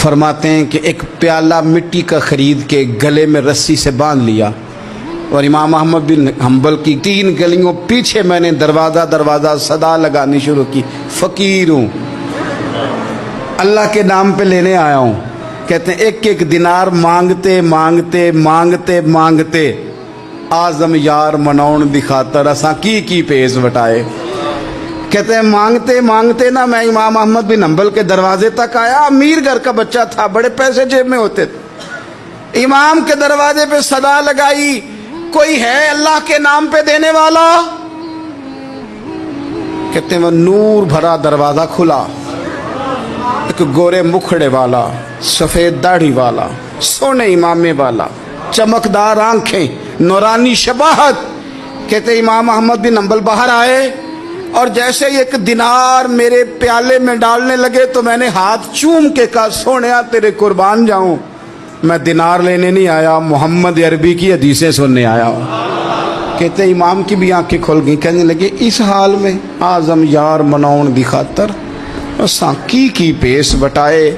फरमाते हैं कि एक प्याला मिट्टी का ख़रीद के गले में रस्सी से बांध लिया और इमाम अहमद बिन हम्बल की 3 गलियों पीछे मैंने दरवाज़ा दरवाज़ा सदा लगानी शुरू की, फ़कीर हूँ, अल्लाह के नाम पे लेने आया हूँ। कहते हैं एक एक दिनार मांगते मांगते मांगते मांगते आज़म यार मनौन दिखातर असा की पेश बटाए। कहते हैं मांगते मांगते ना मैं इमाम अहमद बिन हम्बल के दरवाजे तक आया। अमीर घर का बच्चा था, बड़े पैसे जेब में होते थे। इमाम के दरवाजे पे सदा लगाई, कोई है अल्लाह के नाम पे देने वाला? कहते हैं वो नूर भरा दरवाजा खुला, एक गोरे मुखड़े वाला, सफेद दाढ़ी वाला, सोने इमामे वाला, चमकदार आंखें, नूरानी शबाहत। कहते इमाम अहमद बिन हम्बल बाहर आए और जैसे एक दिनार मेरे प्याले में डालने लगे तो मैंने हाथ चूम के कहा, सोनिया तेरे कुर्बान जाऊं, मैं दिनार लेने नहीं आया, मोहम्मद अरबी की हदीसें सुनने आया हूं। कहते इमाम की भी आंखें खुल गई, कहने लगे इस हाल में आज़म यार मनौन दी खातर साकी की पेश बटाए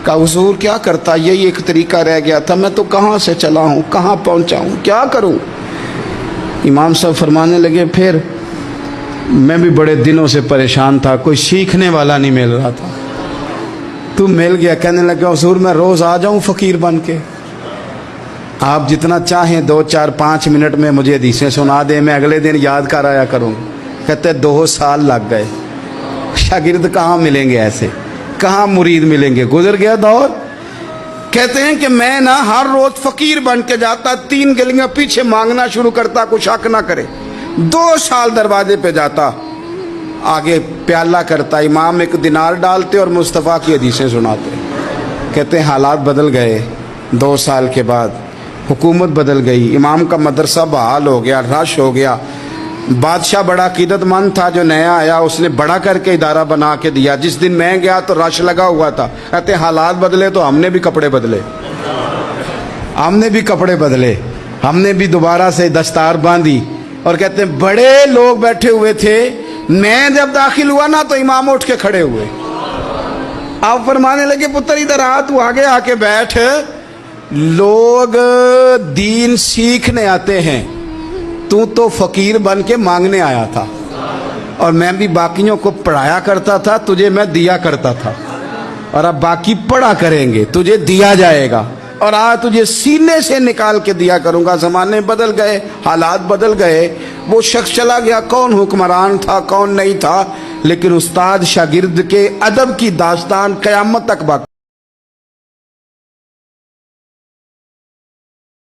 का हुजूर क्या करता, यही एक तरीका रह गया था, मैं तो कहाँ से चला हूँ, कहाँ पहुँचा हूँ, क्या करूँ? इमाम साहब फरमाने लगे फिर मैं भी बड़े दिनों से परेशान था, कोई सीखने वाला नहीं मिल रहा था, तू मिल गया। कहने लगा हुजूर मैं रोज़ आ जाऊँ फ़कीर बन के, आप जितना चाहें 2, 4, 5 मिनट में मुझे हदीसें सुना दें, मैं अगले दिन याद कर आया करूँ। कहते 2 साल लग गए, शागिर्द कहाँ मिलेंगे ऐसे, कहाँ मुरीद मिलेंगे, गुजर गया दौर। कहते हैं कि मैं ना हर रोज़ फ़कीर बन के जाता, 3 गलियाँ पीछे मांगना शुरू करता, कुछ शक ना करे। 2 साल दरवाजे पे जाता, आगे प्याला करता, इमाम एक दिनार डालते और मुस्तफ़ा की हदीसें सुनाते। कहते हैं हालात बदल गए, 2 साल के बाद हुकूमत बदल गई, इमाम का मदरसा बहाल हो गया, रश हो गया। बादशाह बड़ा अकीदतमंद था, जो नया आया उसने बड़ा करके इदारा बना के दिया। जिस दिन मैं गया तो रश लगा हुआ था। कहते हालात बदले तो हमने भी कपड़े बदले, हमने भी कपड़े बदले, हमने भी दोबारा से दस्तार बांधी। और कहते हैं बड़े लोग बैठे हुए थे, मैं जब दाखिल हुआ ना तो इमाम उठ के खड़े हुए। आप फरमाने लगे पुत्र इधर आ, तू आगे आके बैठ, लोग दीन सीखने आते हैं, तू तो फकीर बन के मांगने आया था, और मैं भी बाकियों को पढ़ाया करता था, तुझे मैं दिया करता था, और अब बाकी पढ़ा करेंगे, तुझे दिया जाएगा, और आज तुझे सीने से निकाल के दिया करूंगा। ज़माने बदल गए, हालात बदल गए, वो शख्स चला गया, कौन हुक्मरान था कौन नहीं था, लेकिन उस्ताद शागिर्द के अदब की दास्तान क़यामत तक बाकी।